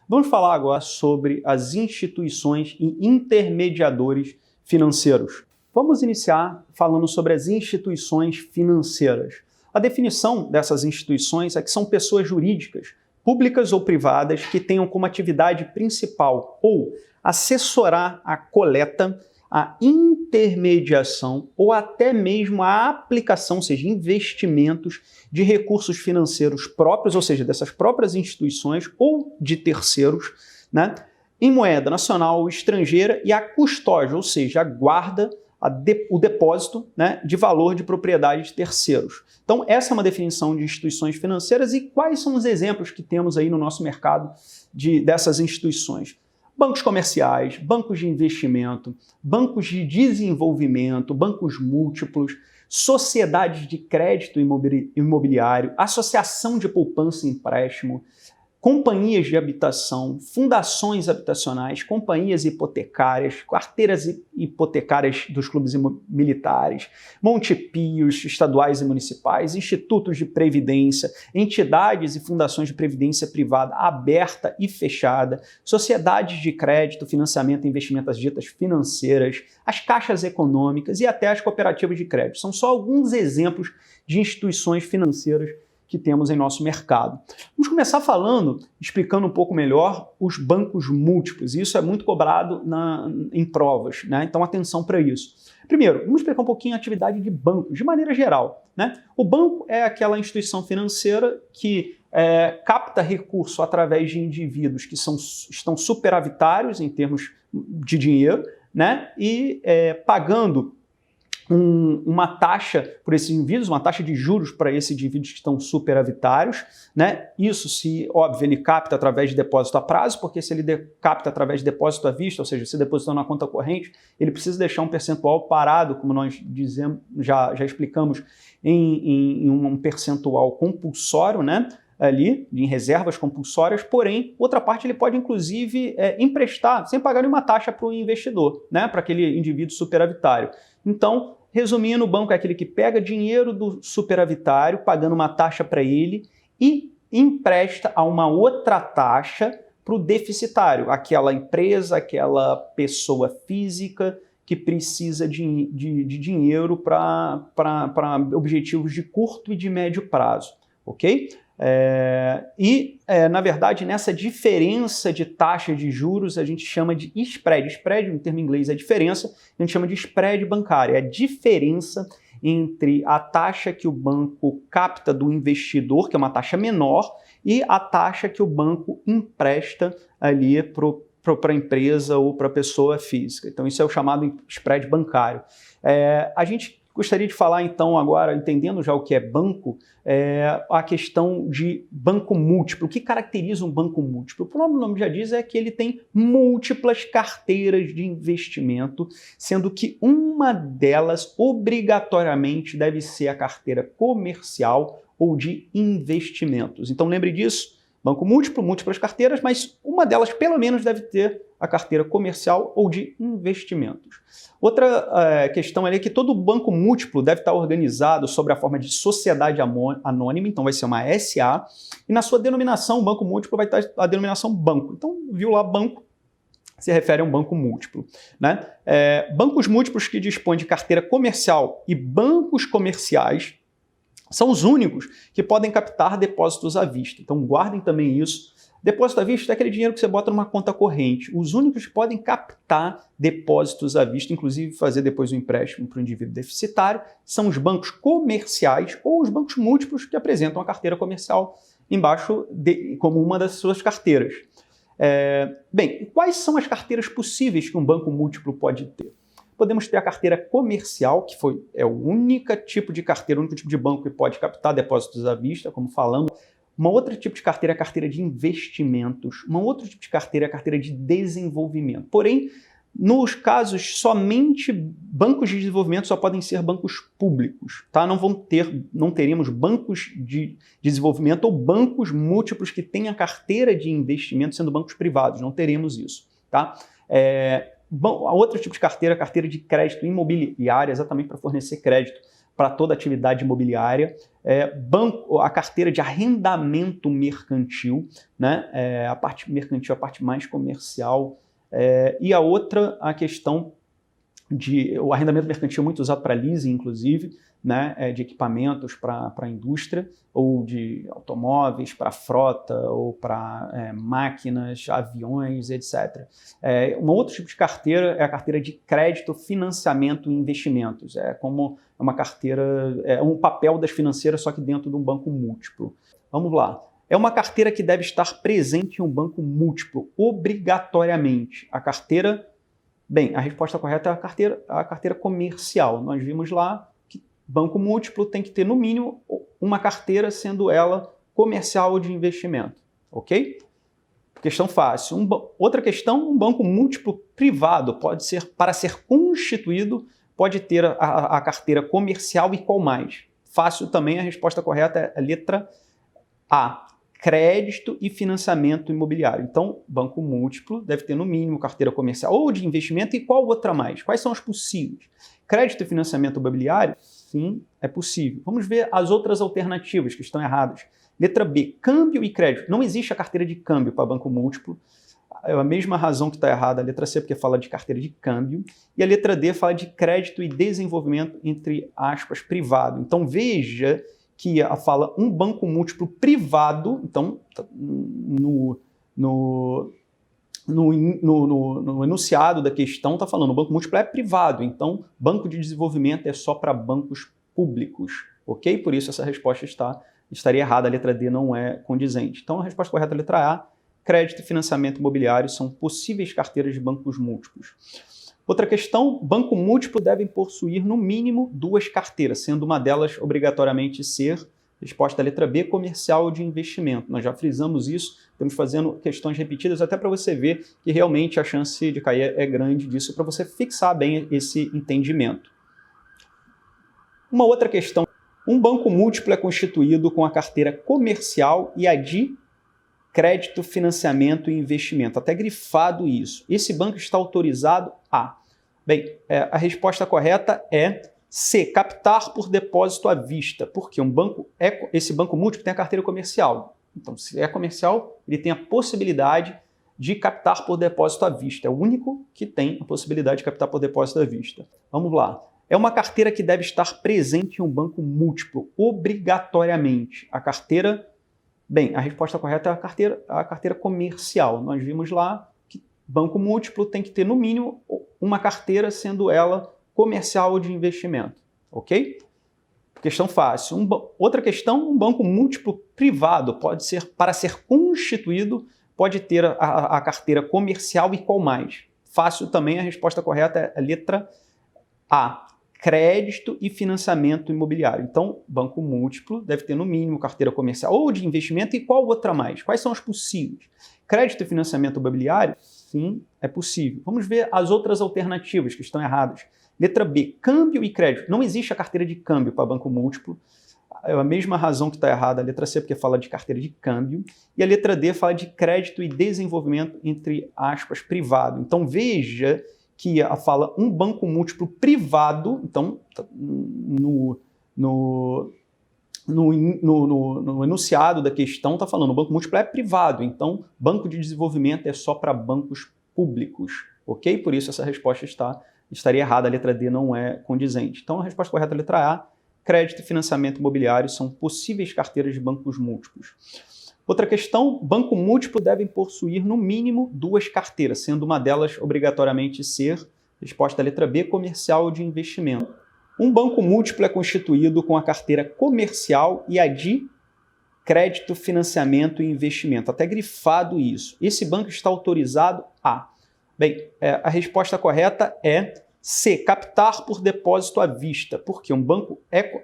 Vamos falar agora sobre as instituições e intermediadores financeiros. Vamos iniciar falando sobre as instituições financeiras. A definição dessas instituições é que são pessoas jurídicas, públicas ou privadas, que tenham como atividade principal ou assessorar a coleta, a intermediação ou até mesmo a aplicação, ou seja, investimentos de recursos financeiros próprios, ou seja, dessas próprias instituições ou de terceiros, né, em moeda nacional ou estrangeira, e a custódia, ou seja, a guarda, o depósito, né, de valor de propriedade de terceiros. Então, essa é uma definição de instituições financeiras. E quais são os exemplos que temos aí no nosso mercado dessas instituições? Bancos comerciais, bancos de investimento, bancos de desenvolvimento, bancos múltiplos, sociedades de crédito imobiliário, associação de poupança e empréstimo, companhias de habitação, fundações habitacionais, companhias hipotecárias, carteiras hipotecárias dos clubes militares, montepios estaduais e municipais, institutos de previdência, entidades e fundações de previdência privada aberta e fechada, sociedades de crédito, financiamento e investimento, as ditas financeiras, as caixas econômicas e até as cooperativas de crédito. São só alguns exemplos de instituições financeiras que temos em nosso mercado. Vamos começar explicando um pouco melhor os bancos múltiplos. Isso é muito cobrado em provas, né? Então, atenção para isso. Primeiro, vamos explicar um pouquinho a atividade de bancos, de maneira geral, né? O banco é aquela instituição financeira que capta recurso através de indivíduos que estão superavitários em termos de dinheiro, né? E pagando uma taxa por esses indivíduos, uma taxa de juros para esses indivíduos que estão superavitários, né? Isso, óbvio, ele capta através de depósito a prazo, porque se ele capta através de depósito à vista, ou seja, se depositar na conta corrente, ele precisa deixar um percentual parado, como nós dizemos, já explicamos, em um percentual compulsório, né? Ali, em reservas compulsórias, porém, outra parte ele pode, inclusive, emprestar, sem pagar nenhuma taxa para o investidor, né? Para aquele indivíduo superavitário. Então, resumindo, o banco é aquele que pega dinheiro do superavitário, pagando uma taxa para ele e empresta a uma outra taxa para o deficitário, aquela empresa, aquela pessoa física que precisa de dinheiro para objetivos de curto e de médio prazo, ok? Na verdade, nessa diferença de taxa de juros, a gente chama de spread. Spread, no termo inglês, é diferença, a gente chama de spread bancário. É a diferença entre a taxa que o banco capta do investidor, que é uma taxa menor, e a taxa que o banco empresta ali para a empresa ou para a pessoa física. Então, isso é o chamado spread bancário. A gente gostaria de falar, então, agora, entendendo já o que é banco, a questão de banco múltiplo. O que caracteriza um banco múltiplo? O próprio nome já diz é que ele tem múltiplas carteiras de investimento, sendo que uma delas obrigatoriamente deve ser a carteira comercial ou de investimentos. Então, lembre disso. Banco múltiplo, múltiplas carteiras, mas uma delas pelo menos deve ter a carteira comercial ou de investimentos. Outra questão é que todo banco múltiplo deve estar organizado sobre a forma de sociedade anônima, então vai ser uma SA, e na sua denominação, o banco múltiplo vai estar a denominação banco. Então, viu lá banco, se refere a um banco múltiplo, né? Bancos múltiplos que dispõem de carteira comercial e bancos comerciais são os únicos que podem captar depósitos à vista. Então, guardem também isso. Depósito à vista é aquele dinheiro que você bota numa conta corrente. Os únicos que podem captar depósitos à vista, inclusive fazer depois o empréstimo para o indivíduo deficitário, são os bancos comerciais ou os bancos múltiplos que apresentam a carteira comercial embaixo como uma das suas carteiras. Bem, quais são as carteiras possíveis que um banco múltiplo pode ter? Podemos ter a carteira comercial, que é o único tipo de carteira, o único tipo de banco que pode captar depósitos à vista, como falamos. Uma outra tipo de carteira é a carteira de investimentos. Um outro tipo de carteira é a carteira de desenvolvimento. Porém, nos casos, somente bancos de desenvolvimento só podem ser bancos públicos, tá? Não teremos bancos de desenvolvimento ou bancos múltiplos que tenham a carteira de investimento sendo bancos privados. Não teremos isso, tá? Bom, a outro tipo de carteira, a carteira de crédito imobiliária, exatamente para fornecer crédito para toda atividade imobiliária. A carteira de arrendamento mercantil, né? A parte mercantil, a parte mais comercial. E a outra, a questão o arrendamento mercantil é muito usado para leasing, inclusive, né, de equipamentos para a indústria, ou de automóveis, para frota, ou para máquinas, aviões, etc. Um outro tipo de carteira é a carteira de crédito, financiamento e investimentos. É como uma carteira, um papel das financeiras, só que dentro de um banco múltiplo. Vamos lá. É uma carteira que deve estar presente em um banco múltiplo, obrigatoriamente. A carteira... Bem, a resposta correta é a carteira comercial. Nós vimos lá que banco múltiplo tem que ter, no mínimo, uma carteira, sendo ela comercial ou de investimento. Ok? Questão fácil. Outra questão, um banco múltiplo privado pode ser, para ser constituído, pode ter a carteira comercial e qual mais? Fácil também, a resposta correta é a letra A. Crédito e financiamento imobiliário. Então, banco múltiplo deve ter, no mínimo, carteira comercial ou de investimento e qual outra mais? Quais são os possíveis? Crédito e financiamento imobiliário? Sim, é possível. Vamos ver as outras alternativas que estão erradas. Letra B, câmbio e crédito. Não existe a carteira de câmbio para banco múltiplo. É a mesma razão que está errada a letra C, porque fala de carteira de câmbio. E a letra D fala de crédito e desenvolvimento, entre aspas, privado. Então, veja que fala um banco múltiplo privado, então no enunciado da questão está falando o banco múltiplo é privado, então banco de desenvolvimento é só para bancos públicos, ok? Por isso essa resposta estaria errada, a letra D não é condizente. Então a resposta correta é a letra A, crédito e financiamento imobiliário são possíveis carteiras de bancos múltiplos. Outra questão, banco múltiplo devem possuir no mínimo 2 carteiras, sendo uma delas obrigatoriamente ser, resposta letra B, comercial ou de investimento. Nós já frisamos isso, estamos fazendo questões repetidas até para você ver que realmente a chance de cair é grande disso, para você fixar bem esse entendimento. Uma outra questão, um banco múltiplo é constituído com a carteira comercial e a de crédito, financiamento e investimento. Até grifado isso. Esse banco está autorizado a... Bem, a resposta correta é C, captar por depósito à vista. Porque esse banco múltiplo tem a carteira comercial. Então, se é comercial, ele tem a possibilidade de captar por depósito à vista. É o único que tem a possibilidade de captar por depósito à vista. Vamos lá. É uma carteira que deve estar presente em um banco múltiplo, obrigatoriamente. A carteira... Bem, a resposta correta é a carteira comercial. Nós vimos lá que banco múltiplo tem que ter, no mínimo, uma carteira, sendo ela comercial ou de investimento. Ok? Questão fácil. Outra questão, um banco múltiplo privado pode ser, para ser constituído, pode ter a carteira comercial e qual mais? Fácil também, a resposta correta é a letra A. Crédito e financiamento imobiliário. Então, banco múltiplo deve ter, no mínimo, carteira comercial ou de investimento e qual outra mais? Quais são os possíveis? Crédito e financiamento imobiliário? Sim, é possível. Vamos ver as outras alternativas que estão erradas. Letra B, câmbio e crédito. Não existe a carteira de câmbio para banco múltiplo. É a mesma razão que está errada a letra C, porque fala de carteira de câmbio. E a letra D fala de crédito e desenvolvimento, entre aspas, privado. Então, veja que fala um banco múltiplo privado, então no enunciado da questão está falando o banco múltiplo é privado, então banco de desenvolvimento é só para bancos públicos, ok? Por isso essa resposta estaria errada, a letra D não é condizente. Então a resposta correta é a letra A, crédito e financiamento imobiliário são possíveis carteiras de bancos múltiplos. Outra questão, banco múltiplo devem possuir no mínimo 2 carteiras, sendo uma delas obrigatoriamente ser, resposta letra B, comercial ou de investimento. Um banco múltiplo é constituído com a carteira comercial e a de crédito, financiamento e investimento. Até grifado isso. Esse banco está autorizado a... Bem, a resposta correta é C, captar por depósito à vista. Porque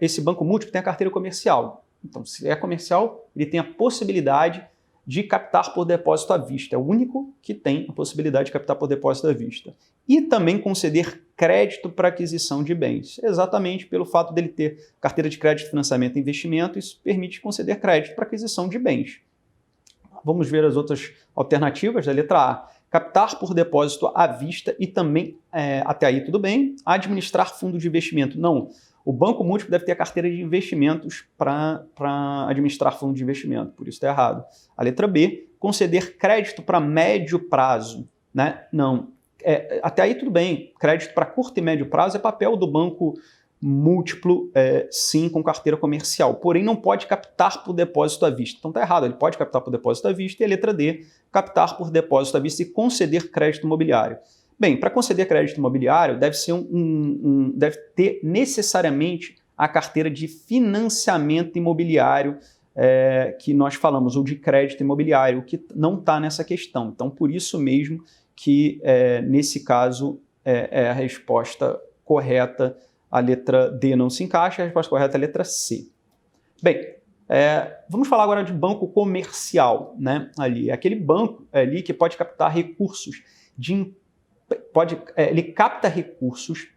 esse banco múltiplo tem a carteira comercial. Então, se é comercial, ele tem a possibilidade de captar por depósito à vista. É o único que tem a possibilidade de captar por depósito à vista. E também conceder crédito para aquisição de bens. Exatamente pelo fato dele ter carteira de crédito, financiamento e investimento, isso permite conceder crédito para aquisição de bens. Vamos ver as outras alternativas da letra A. Captar por depósito à vista e também, até aí tudo bem, administrar fundo de investimento. Não. O banco múltiplo deve ter a carteira de investimentos para administrar fundo de investimento, por isso está errado. A letra B, conceder crédito para médio prazo, né? Não. Até aí tudo bem, crédito para curto e médio prazo é papel do banco múltiplo, sim, com carteira comercial, porém não pode captar por depósito à vista. Então está errado, ele pode captar por depósito à vista, e a letra D, captar por depósito à vista e conceder crédito imobiliário. Bem, para conceder crédito imobiliário, deve ser deve ter necessariamente a carteira de financiamento imobiliário que nós falamos, ou de crédito imobiliário, que não está nessa questão. Então, por isso mesmo que, nesse caso, é a resposta correta, a letra D não se encaixa, a resposta correta é a letra C. Bem, vamos falar agora de banco comercial, né? Ali, aquele banco ali que pode captar recursos ele capta recursos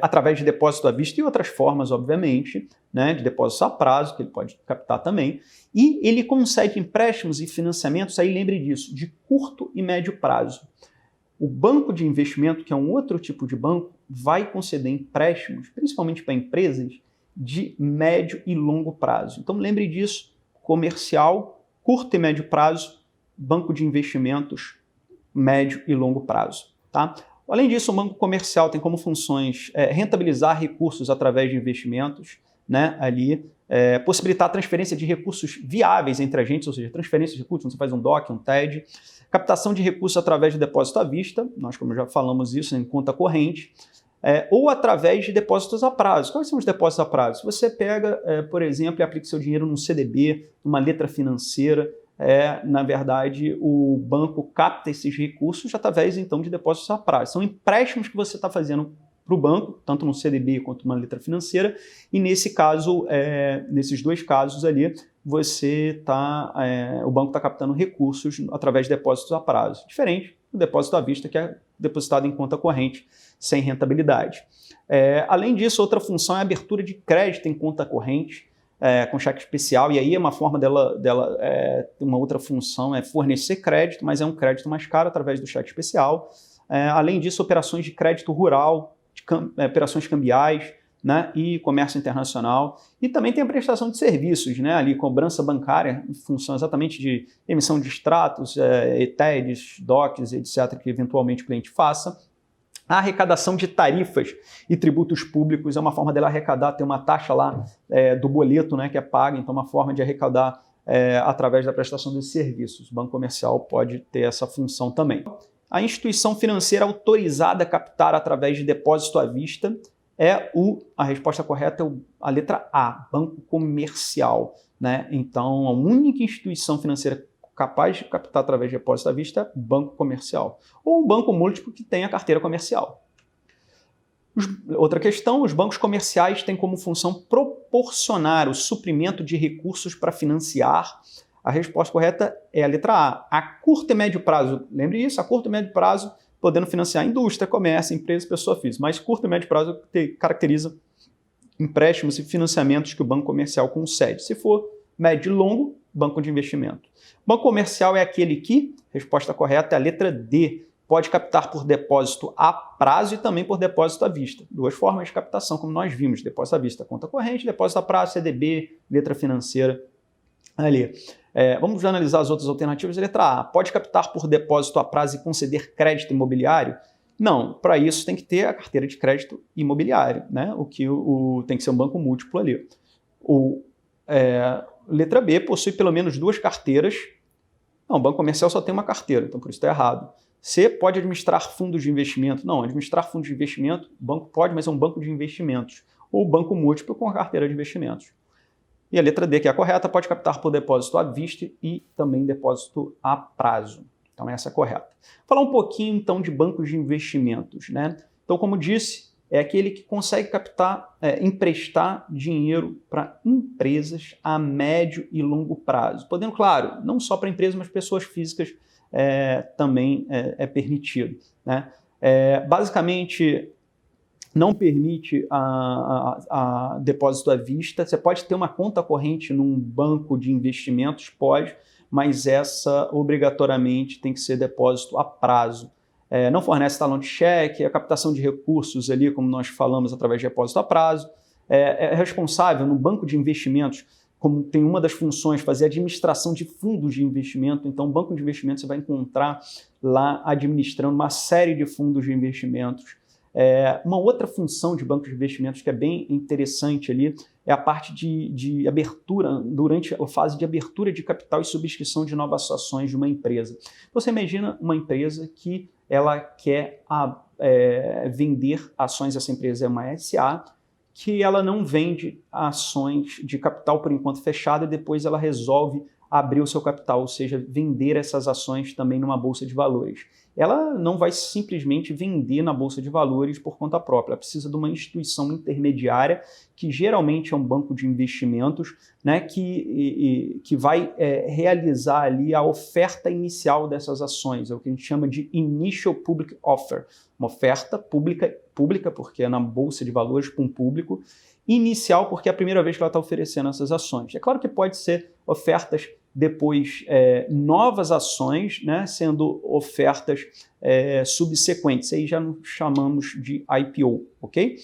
através de depósito à vista e outras formas, obviamente, né, de depósitos a prazo, que ele pode captar também, e ele concede empréstimos e financiamentos, aí lembre disso, de curto e médio prazo. O banco de investimento, que é um outro tipo de banco, vai conceder empréstimos, principalmente para empresas, de médio e longo prazo. Então lembre disso, comercial, curto e médio prazo, banco de investimentos, médio e longo prazo. Tá? Além disso, o banco comercial tem como funções rentabilizar recursos através de investimentos, né, ali, possibilitar a transferência de recursos viáveis entre agentes, ou seja, transferência de recursos, você faz um DOC, um TED, captação de recursos através de depósito à vista, nós como já falamos isso em conta corrente, ou através de depósitos a prazo. Quais são os depósitos a prazo? Você pega, por exemplo, e aplica seu dinheiro num CDB, numa letra financeira, na verdade, o banco capta esses recursos através, então, de depósitos a prazo. São empréstimos que você está fazendo para o banco, tanto no CDB quanto numa letra financeira, e nesse caso, nesses dois casos ali, o banco está captando recursos através de depósitos a prazo. Diferente do depósito à vista, que é depositado em conta corrente, sem rentabilidade. Além disso, outra função é a abertura de crédito em conta corrente, com cheque especial, e aí é uma forma uma outra função é fornecer crédito, mas é um crédito mais caro através do cheque especial. Além disso, operações de crédito rural, operações cambiais, né, e comércio internacional. E também tem a prestação de serviços, né, ali, cobrança bancária, em função exatamente de emissão de extratos, TEDs, DOCs, etc., que eventualmente o cliente faça. A arrecadação de tarifas e tributos públicos é uma forma dela arrecadar, tem uma taxa lá do boleto, né, que é paga, então uma forma de arrecadar através da prestação de serviços. O banco comercial pode ter essa função também. A instituição financeira autorizada a captar através de depósito à vista a resposta correta é a letra A, banco comercial, né? Então, a única instituição financeira capaz de captar através de depósito à vista é banco comercial. Ou um banco múltiplo que tenha carteira comercial. Outra questão, os bancos comerciais têm como função proporcionar o suprimento de recursos para financiar. A resposta correta é a letra A. A curto e médio prazo, lembre isso, a curto e médio prazo, podendo financiar indústria, comércio, empresa, pessoa física. Mas curto e médio prazo caracteriza empréstimos e financiamentos que o banco comercial concede. Se for médio e longo, banco de investimento. Banco comercial é aquele que, resposta correta é a letra D, pode captar por depósito a prazo e também por depósito à vista. Duas formas de captação, como nós vimos, depósito à vista, conta corrente, depósito a prazo, CDB, letra financeira ali. Vamos analisar as outras alternativas. Letra A, pode captar por depósito a prazo e conceder crédito imobiliário? Não, para isso tem que ter a carteira de crédito imobiliário, né? Tem que ser um banco múltiplo ali. Letra B, possui pelo menos duas carteiras. Não, o banco comercial só tem uma carteira, então por isso está errado. C, pode administrar fundos de investimento. Não, administrar fundos de investimento, o banco pode, mas é um banco de investimentos. Ou banco múltiplo com a carteira de investimentos. E a letra D, que é a correta, pode captar por depósito à vista e também depósito a prazo. Então essa é a correta. Falar um pouquinho então de bancos de investimentos, né? Então, como disse, é aquele que consegue captar, emprestar dinheiro para empresas a médio e longo prazo. Podendo, claro, não só para empresas, mas pessoas físicas também é permitido, né? Basicamente, não permite a depósito à vista. Você pode ter uma conta corrente num banco de investimentos, pode, mas essa obrigatoriamente tem que ser depósito a prazo. não fornece talão de cheque, a captação de recursos ali, como nós falamos, através de depósito a prazo, é responsável no banco de investimentos, como tem uma das funções, fazer administração de fundos de investimento. Então, o banco de investimentos você vai encontrar lá administrando uma série de fundos de investimentos. Uma outra função de banco de investimentos que é bem interessante ali é a parte de abertura, durante a fase de abertura de capital e subscrição de novas ações de uma empresa. Você imagina uma empresa que ela quer vender ações, essa empresa é uma SA, que ela não vende ações de capital por enquanto fechado e depois ela resolve abrir o seu capital, ou seja, vender essas ações também numa bolsa de valores. Ela não vai simplesmente vender na bolsa de valores por conta própria, ela precisa de uma instituição intermediária, que geralmente é um banco de investimentos, né, que vai realizar ali a oferta inicial dessas ações, é o que a gente chama de Initial Public Offer, uma oferta pública porque é na bolsa de valores para um público, inicial porque é a primeira vez que ela está oferecendo essas ações. É claro que pode ser ofertas depois novas ações, né, sendo ofertas subsequentes, aí já nos chamamos de IPO, ok?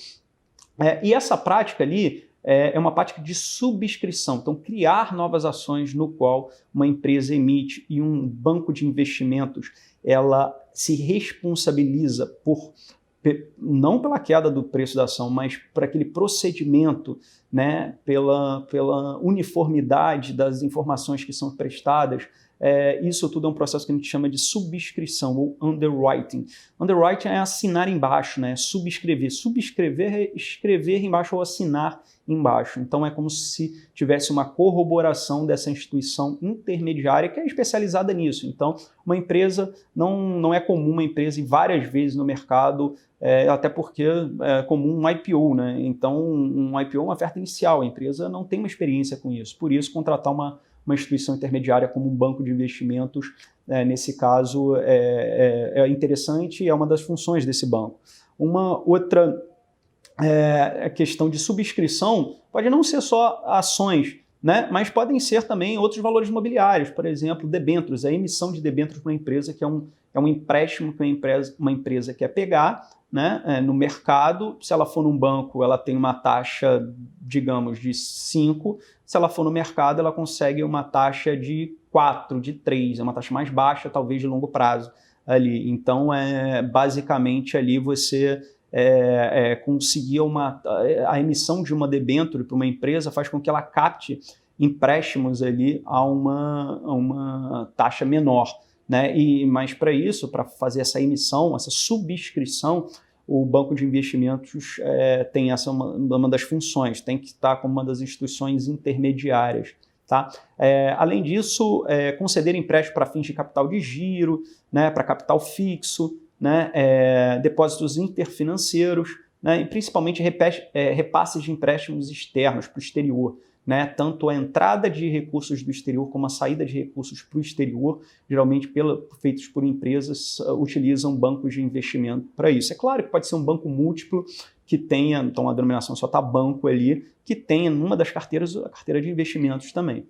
E essa prática ali é uma prática de subscrição, então criar novas ações no qual uma empresa emite e um banco de investimentos ela se responsabiliza não pela queda do preço da ação, mas por aquele procedimento, né, pela uniformidade das informações que são prestadas. Isso tudo é um processo que a gente chama de subscrição ou underwriting. Underwriting é assinar embaixo, né, subscrever. Subscrever é escrever embaixo ou assinar embaixo. Então é como se tivesse uma corroboração dessa instituição intermediária que é especializada nisso. Então uma empresa, não é comum uma empresa ir várias vezes no mercado, até porque é comum um IPO, né? Então um IPO é uma oferta inicial, a empresa não tem uma experiência com isso, por isso contratar uma instituição intermediária como um banco de investimentos, nesse caso, é interessante e é uma das funções desse banco. Uma outra questão de subscrição pode não ser só ações, né, mas podem ser também outros valores imobiliários, por exemplo, debêntures, a emissão de debêntures para uma empresa, que é um empréstimo que uma empresa quer pegar, né, no mercado. Se ela for num banco, ela tem uma taxa, digamos, de 5, se ela for no mercado, ela consegue uma taxa de 4, de 3, é uma taxa mais baixa, talvez de longo prazo ali. Então, basicamente ali você conseguir a emissão de uma debênture para uma empresa faz com que ela capte empréstimos ali a uma taxa menor, né? Mas para isso, para fazer essa emissão, essa subscrição, o banco de investimentos tem essa uma das funções, tem que estar como uma das instituições intermediárias. Tá? Além disso, conceder empréstimo para fins de capital de giro, né, para capital fixo, né, depósitos interfinanceiros, né, e principalmente repasses de empréstimos externos para o exterior. Né, tanto a entrada de recursos do exterior como a saída de recursos para o exterior, geralmente feitos por empresas, utilizam bancos de investimento para isso. É claro que pode ser um banco múltiplo que tenha, então a denominação só está banco ali, que tenha numa das carteiras a carteira de investimentos também.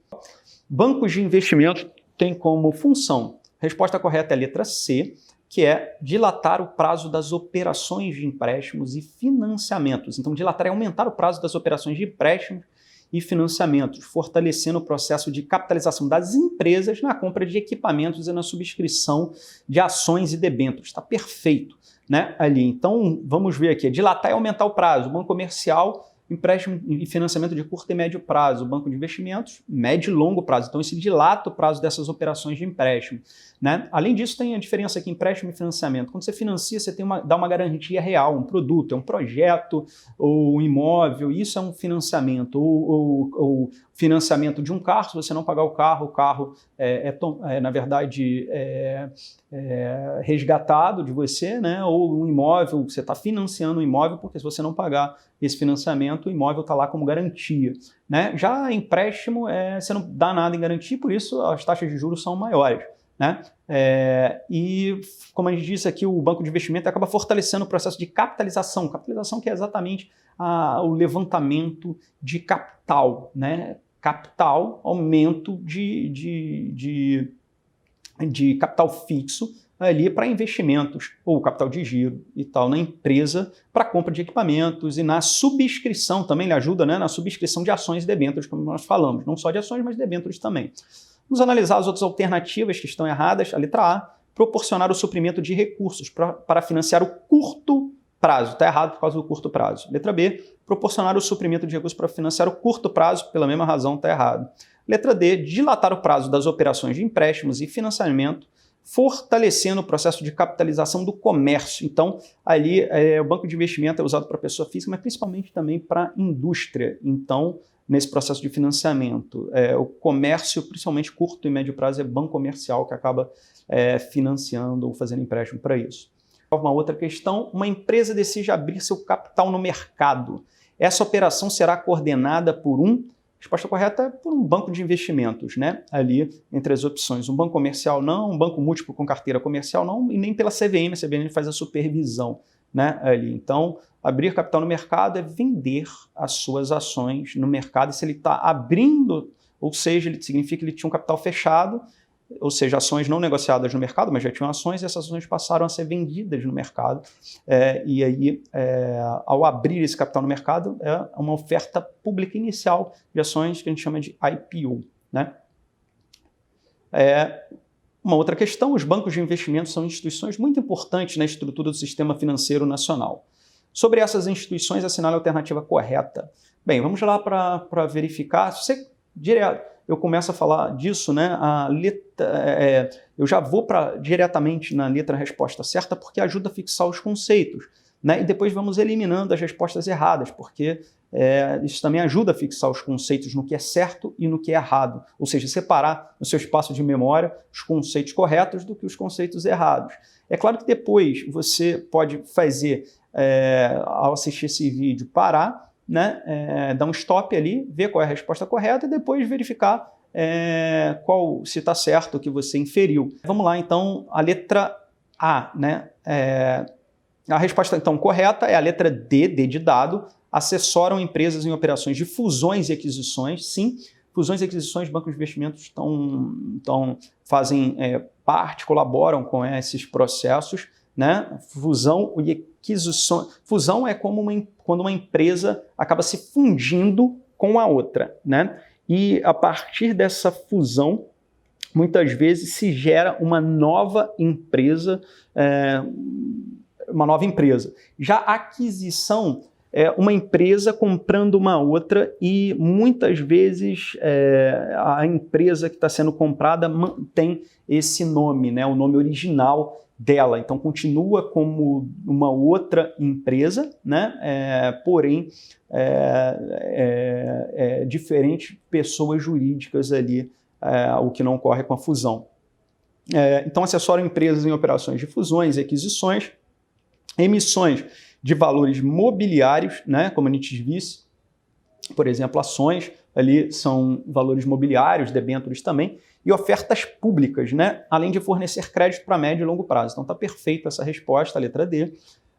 Bancos de investimentos têm como função, resposta correta é a letra C, que é dilatar o prazo das operações de empréstimos e financiamentos. Então, dilatar é aumentar o prazo das operações de empréstimos e financiamentos, fortalecendo o processo de capitalização das empresas na compra de equipamentos e na subscrição de ações e debêntures. Está perfeito, né, ali. Então, vamos ver aqui. Dilatar é aumentar o prazo. Banco comercial, empréstimo e financiamento de curto e médio prazo. Banco de investimentos, médio e longo prazo. Então, esse dilata o prazo dessas operações de empréstimo. Né? Além disso, tem a diferença aqui, empréstimo e financiamento. Quando você financia, você dá uma garantia real, um produto, é um projeto ou um imóvel, isso é um financiamento. Ou financiamento de um carro, se você não pagar o carro na verdade, resgatado de você, né? Ou um imóvel, você está financiando um imóvel, porque se você não pagar esse financiamento, o imóvel está lá como garantia. Né? Já empréstimo, você não dá nada em garantia, por isso as taxas de juros são maiores. Né? E, como a gente disse aqui, o banco de investimento acaba fortalecendo o processo de capitalização. Capitalização que é exatamente o levantamento de capital. Né? Capital, aumento de capital fixo, ali para investimentos ou capital de giro e tal na empresa para compra de equipamentos e na subscrição, também ele ajuda, né, na subscrição de ações e debêntures, como nós falamos, não só de ações, mas debêntures também. Vamos analisar as outras alternativas que estão erradas. A letra A, proporcionar o suprimento de recursos para financiar o curto prazo. Está errado por causa do curto prazo. Letra B, proporcionar o suprimento de recursos para financiar o curto prazo, pela mesma razão está errado. Letra D, dilatar o prazo das operações de empréstimos e financiamento, fortalecendo o processo de capitalização do comércio. Então, ali o banco de investimento é usado para pessoa física, mas principalmente também para indústria. Então, nesse processo de financiamento, o comércio, principalmente curto e médio prazo, é banco comercial que acaba financiando ou fazendo empréstimo para isso. Uma outra questão, uma empresa decide abrir seu capital no mercado. Essa operação será coordenada por a resposta correta é por um banco de investimentos, né? Ali entre as opções. Um banco comercial não, um banco múltiplo com carteira comercial não, e nem pela CVM, a CVM faz a supervisão, né? Ali. Então, abrir capital no mercado é vender as suas ações no mercado, e se ele está abrindo, ou seja, ele significa que ele tinha um capital fechado, ou seja, ações não negociadas no mercado, mas já tinham ações, e essas ações passaram a ser vendidas no mercado. E aí, ao abrir esse capital no mercado, é uma oferta pública inicial de ações que a gente chama de IPO, né? Uma outra questão, os bancos de investimento são instituições muito importantes na estrutura do sistema financeiro nacional. Sobre essas instituições, assinale a alternativa correta. Bem, vamos lá para verificar. Eu começo a falar disso, né? Eu já vou diretamente na letra resposta certa, porque ajuda a fixar os conceitos, né? E depois vamos eliminando as respostas erradas, porque isso também ajuda a fixar os conceitos no que é certo e no que é errado, ou seja, separar no seu espaço de memória os conceitos corretos do que os conceitos errados. É claro que depois você pode fazer, ao assistir esse vídeo, parar, né, dar um stop ali, ver qual é a resposta correta e depois verificar se está certo o que você inferiu. Vamos lá, então, a letra A, né? A resposta, então, correta é a letra D, D de dado. Assessoram empresas em operações de fusões e aquisições. Sim, fusões e aquisições, bancos de investimentos fazem parte, colaboram com esses processos, né? Fusão e aquisição. Fusão é quando uma empresa acaba se fundindo com a outra, né? E a partir dessa fusão, muitas vezes se gera uma nova empresa, Já a aquisição é uma empresa comprando uma outra e muitas vezes a empresa que está sendo comprada mantém esse nome, né? O nome original dela, então continua como uma outra empresa, né? Porém, diferentes pessoas jurídicas ali, o que não ocorre com a fusão. Então, assessoram empresas em operações de fusões e aquisições, emissões de valores mobiliários, né? Como a gente disse, por exemplo, ações, ali são valores mobiliários, debêntures também, e ofertas públicas, né? Além de fornecer crédito para médio e longo prazo. Então está perfeita essa resposta, a letra D.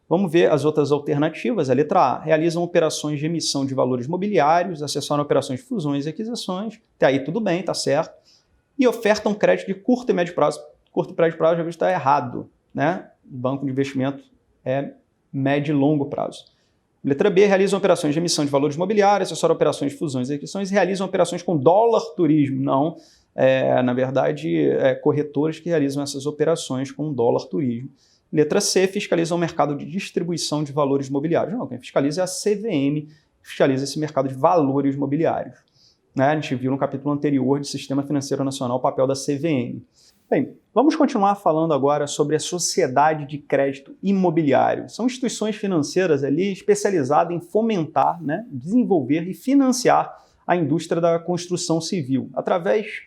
Vamos ver as outras alternativas. A letra A, realizam operações de emissão de valores mobiliários, assessoram operações de fusões e aquisições. Até aí tudo bem, está certo. E ofertam crédito de curto e médio prazo. Curto e médio prazo já está errado, né? O banco de investimento é médio e longo prazo. Letra B, realizam operações de emissão de valores mobiliários, assessoram operações de fusões e aquisições e realizam operações com dólar turismo. Não, na verdade, corretores que realizam essas operações com dólar turismo. Letra C, fiscalizam o mercado de distribuição de valores mobiliários. Não, quem fiscaliza é a CVM, fiscaliza esse mercado de valores mobiliários. Né? A gente viu no capítulo anterior de Sistema Financeiro Nacional o papel da CVM. Bem, vamos continuar falando agora sobre a Sociedade de Crédito Imobiliário. São instituições financeiras ali especializadas em fomentar, né, desenvolver e financiar a indústria da construção civil.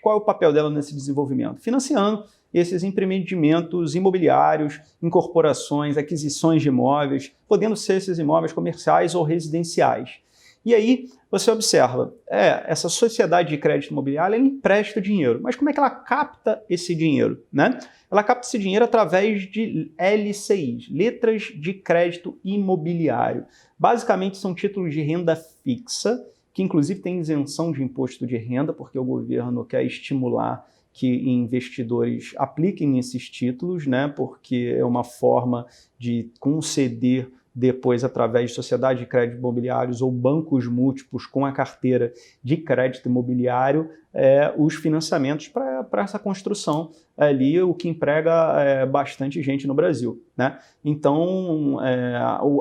Qual é o papel dela nesse desenvolvimento? Financiando esses empreendimentos imobiliários, incorporações, aquisições de imóveis, podendo ser esses imóveis comerciais ou residenciais. E aí você observa, essa sociedade de crédito imobiliário, ela empresta dinheiro, mas como é que ela capta esse dinheiro, né? Ela capta esse dinheiro através de LCIs, letras de crédito imobiliário. Basicamente são títulos de renda fixa, que inclusive tem isenção de imposto de renda, porque o governo quer estimular que investidores apliquem esses títulos, né, porque é uma forma de conceder depois, através de sociedade de crédito imobiliários ou bancos múltiplos com a carteira de crédito imobiliário, os financiamentos para essa construção ali, o que emprega bastante gente no Brasil, né? Então,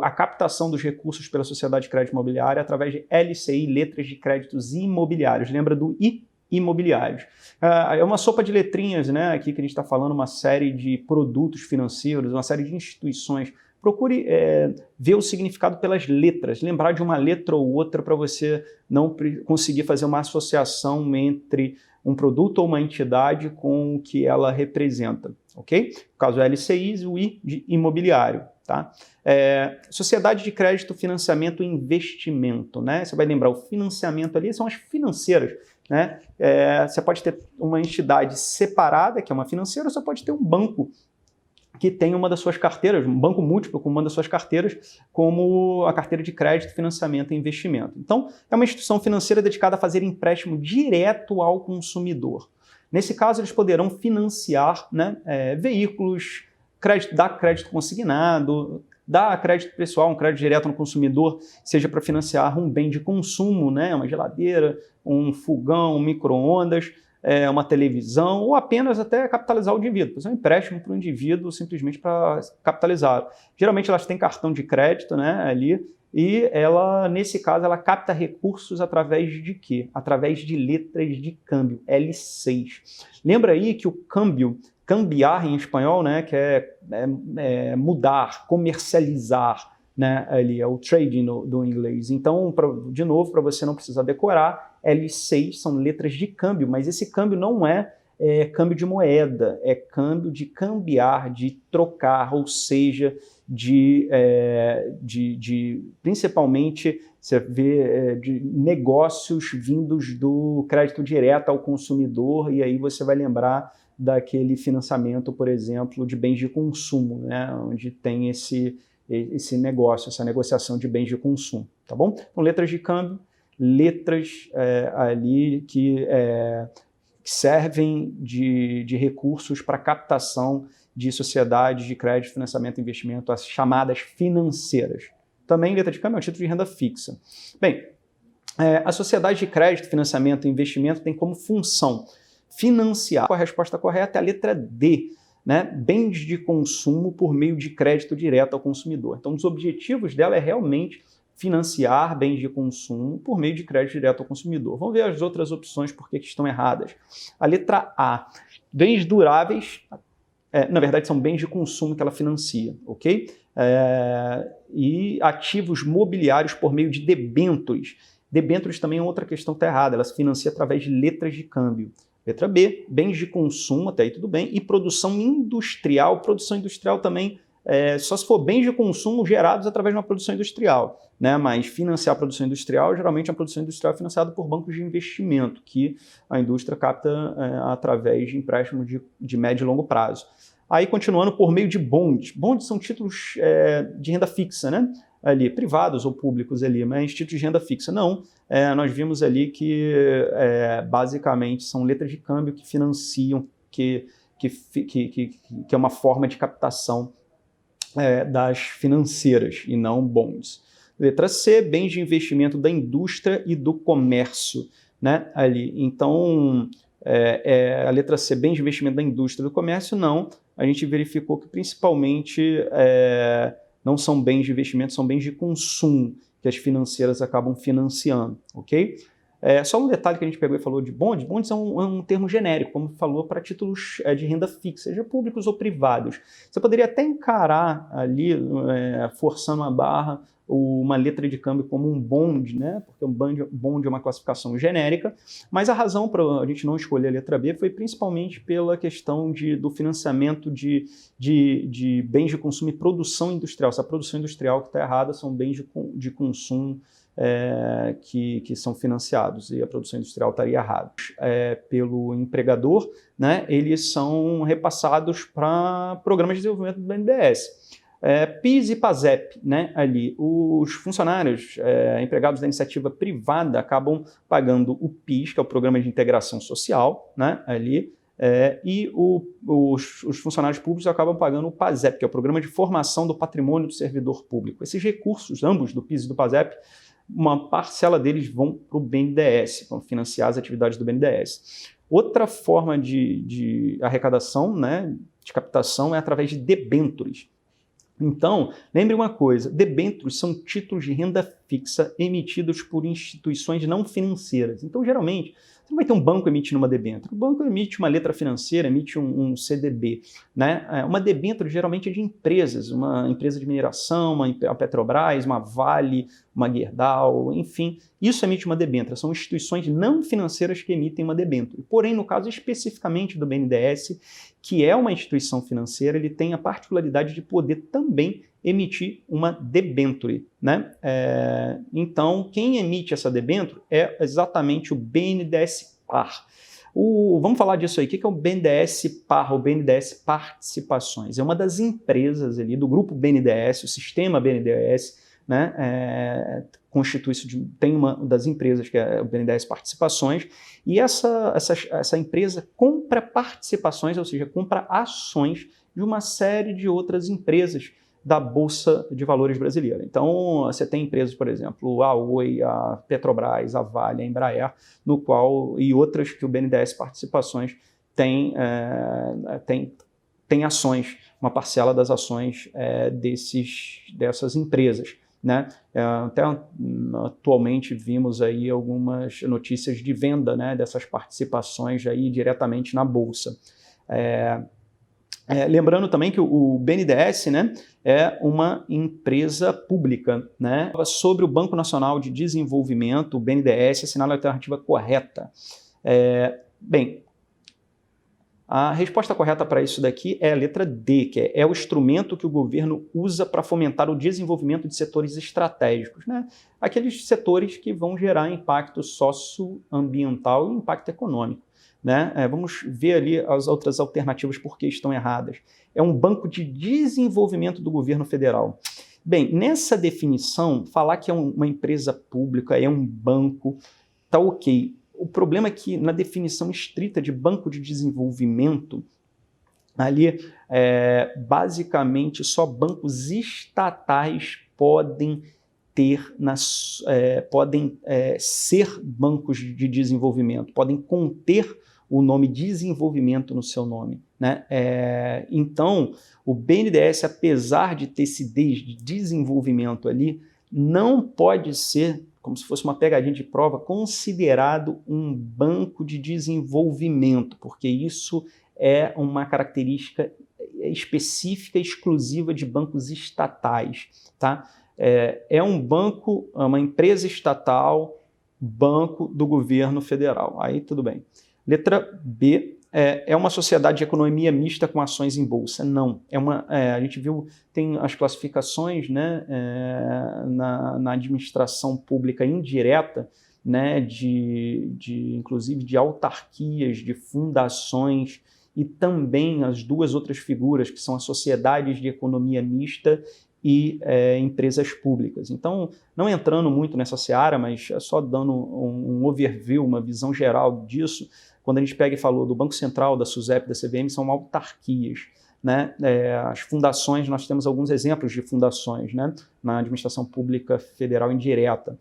a captação dos recursos pela sociedade de crédito imobiliário através de LCI, letras de créditos imobiliários. Lembra do I? Imobiliários. É uma sopa de letrinhas, né? Aqui que a gente está falando, uma série de produtos financeiros, uma série de instituições. Procure ver o significado pelas letras, lembrar de uma letra ou outra para você não conseguir fazer uma associação entre um produto ou uma entidade com o que ela representa, ok? No caso LCI, o I de imobiliário, tá? Sociedade de crédito, financiamento e investimento, né? Você vai lembrar, o financiamento ali são as financeiras, né? Você pode ter uma entidade separada, que é uma financeira, ou você pode ter um banco que tem uma das suas carteiras, um banco múltiplo com uma das suas carteiras, como a carteira de crédito, financiamento e investimento. Então, é uma instituição financeira dedicada a fazer empréstimo direto ao consumidor. Nesse caso, eles poderão financiar, né, veículos, dar crédito consignado, dar crédito pessoal, um crédito direto no consumidor, seja para financiar um bem de consumo, né, uma geladeira, um fogão, um micro-ondas, uma televisão, ou apenas até capitalizar o indivíduo. Fazer um empréstimo para o indivíduo simplesmente para capitalizar. Geralmente elas têm cartão de crédito, né, ali, e ela, nesse caso, ela capta recursos através de quê? Através de letras de câmbio, L6. Lembra aí que o câmbio, cambiar em espanhol, né, que é mudar, comercializar, né, ali é o trading do inglês. Então, de novo, para você não precisar decorar, L6 são letras de câmbio, mas esse câmbio não é câmbio de moeda, é câmbio de cambiar, de trocar, ou seja, principalmente você vê de negócios vindos do crédito direto ao consumidor, e aí você vai lembrar daquele financiamento, por exemplo, de bens de consumo, né, onde tem esse negócio, essa negociação de bens de consumo, tá bom? Então, letras de câmbio, letras ali que servem de recursos para captação de sociedades de crédito, financiamento e investimento, as chamadas financeiras. Também letra de câmbio é um título de renda fixa. Bem, a sociedade de crédito, financiamento e investimento tem como função financiar. A resposta correta é a letra D, né? Bens de consumo por meio de crédito direto ao consumidor. Então, um dos objetivos dela é realmente financiar bens de consumo por meio de crédito direto ao consumidor. Vamos ver as outras opções porque que estão erradas. A letra A, bens duráveis, na verdade são bens de consumo que ela financia, ok? E ativos mobiliários por meio de debêntures. Debêntures também é outra questão que está errada, ela se financia através de letras de câmbio. Letra B, bens de consumo, até aí tudo bem, e produção industrial. Produção industrial também, só se for bens de consumo gerados através de uma produção industrial, né? Mas financiar a produção industrial, geralmente a produção industrial é financiada por bancos de investimento, que a indústria capta através de empréstimos de médio e longo prazo. Aí, continuando, por meio de bonds. Bonds são títulos de renda fixa, né? Ali, privados ou públicos ali, mas títulos de renda fixa. Não, nós vimos ali que basicamente são letras de câmbio que financiam, que é uma forma de captação das financeiras e não bonds. Letra C, bens de investimento da indústria e do comércio, né? Ali, então, a letra C, bens de investimento da indústria e do comércio, não. A gente verificou que principalmente não são bens de investimento, são bens de consumo que as financeiras acabam financiando, ok? Só um detalhe que a gente pegou e falou de bonds. Bonds é um termo genérico, como falou, para títulos de renda fixa, seja públicos ou privados. Você poderia até encarar ali, forçando a barra, uma letra de câmbio como um bond, né? Porque um bond é uma classificação genérica, mas a razão para a gente não escolher a letra B foi principalmente pela questão do financiamento de bens de consumo e produção industrial. Essa produção industrial que está errada são bens de consumo que são financiados, e a produção industrial estaria errada. Pelo empregador, né, eles são repassados para programas de desenvolvimento do BNDES. PIS e PASEP, né, ali, os funcionários empregados da iniciativa privada acabam pagando o PIS, que é o Programa de Integração Social, né, ali, e os funcionários públicos acabam pagando o PASEP, que é o Programa de Formação do Patrimônio do Servidor Público. Esses recursos, ambos do PIS e do PASEP, uma parcela deles vão para o BNDES, para financiar as atividades do BNDES. Outra forma de arrecadação, né, de captação, é através de debêntures. Então, lembre uma coisa, debêntures são títulos de renda fixa emitidos por instituições não financeiras. Então, geralmente, você não vai ter um banco emitindo uma debênture. O banco emite uma letra financeira, emite um CDB. Né? Uma debênture geralmente é de empresas, uma empresa de mineração, a Petrobras, uma Vale, uma Gerdau, enfim. Isso emite uma debênture. São instituições não financeiras que emitem uma debênture. Porém, no caso especificamente do BNDES, que é uma instituição financeira, ele tem a particularidade de poder também emitir uma debênture. Né? Então, quem emite essa debênture é exatamente o BNDES Par. Vamos falar disso aí. O que é o BNDES Par, ou BNDES Participações? É uma das empresas ali do grupo BNDES, o sistema BNDES, né? Constitui-se tem uma das empresas, que é o BNDES Participações, e essa empresa compra participações, ou seja, compra ações de uma série de outras empresas da Bolsa de Valores brasileira. Então, você tem empresas, por exemplo, a Oi, a Petrobras, a Vale, a Embraer, e outras que o BNDES Participações tem ações, uma parcela das ações dessas empresas. Né? Até atualmente vimos aí algumas notícias de venda, né, dessas participações aí diretamente na Bolsa. Lembrando também que o BNDES, né, é uma empresa pública. Né? Sobre o Banco Nacional de Desenvolvimento, o BNDES assinala a alternativa correta. Bem, a resposta correta para isso daqui é a letra D, que é o instrumento que o governo usa para fomentar o desenvolvimento de setores estratégicos, né? Aqueles setores que vão gerar impacto socioambiental e impacto econômico. Né? Vamos ver ali as outras alternativas porque estão erradas. É um banco de desenvolvimento do governo federal. Bem, nessa definição, falar que é uma empresa pública, é um banco, tá ok. O problema é que na definição estrita de banco de desenvolvimento, ali basicamente só bancos estatais podem ser bancos de desenvolvimento, podem conter o nome desenvolvimento no seu nome. Né? Então, o BNDES, apesar de ter esse de desenvolvimento ali, não pode ser, como se fosse uma pegadinha de prova, considerado um banco de desenvolvimento, porque isso é uma característica específica, exclusiva de bancos estatais. Tá? É um banco, uma empresa estatal, banco do governo federal. Aí tudo bem. Letra B, é uma sociedade de economia mista com ações em bolsa? Não. A gente viu, tem as classificações, né, na administração pública indireta, né, inclusive de autarquias, de fundações, e também as duas outras figuras, que são as sociedades de economia mista e empresas públicas. Então, não entrando muito nessa seara, mas só dando um overview, uma visão geral disso, quando a gente pega e falou do Banco Central, da SUSEP, da CVM, são autarquias. Né? As fundações, nós temos alguns exemplos de fundações, né, na administração pública federal indireta.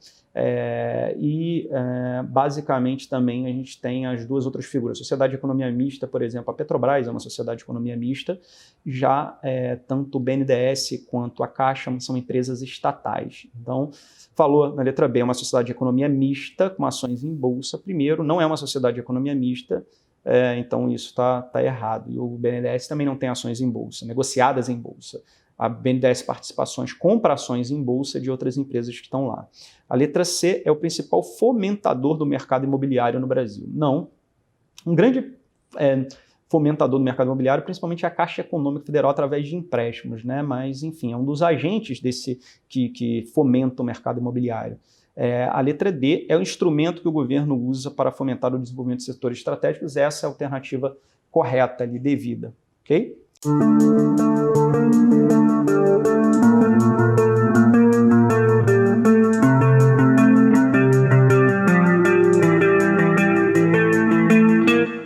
Basicamente também a gente tem as duas outras figuras. Sociedade de economia mista, por exemplo, a Petrobras é uma sociedade de economia mista, já tanto o BNDES quanto a Caixa são empresas estatais. Então, falou na letra B, é uma sociedade de economia mista com ações em bolsa. Primeiro, não é uma sociedade de economia mista, então isso está errado. E o BNDES também não tem ações em bolsa, negociadas em bolsa. A BNDES Participações compra ações em bolsa de outras empresas que estão lá. A letra C é o principal fomentador do mercado imobiliário no Brasil. Não. Um grande fomentador do mercado imobiliário, principalmente a Caixa Econômica Federal, através de empréstimos, né? Mas, enfim, é um dos agentes que fomenta o mercado imobiliário. A letra D é o instrumento que o governo usa para fomentar o desenvolvimento de setores estratégicos. Essa é a alternativa correta ali, devida. Ok?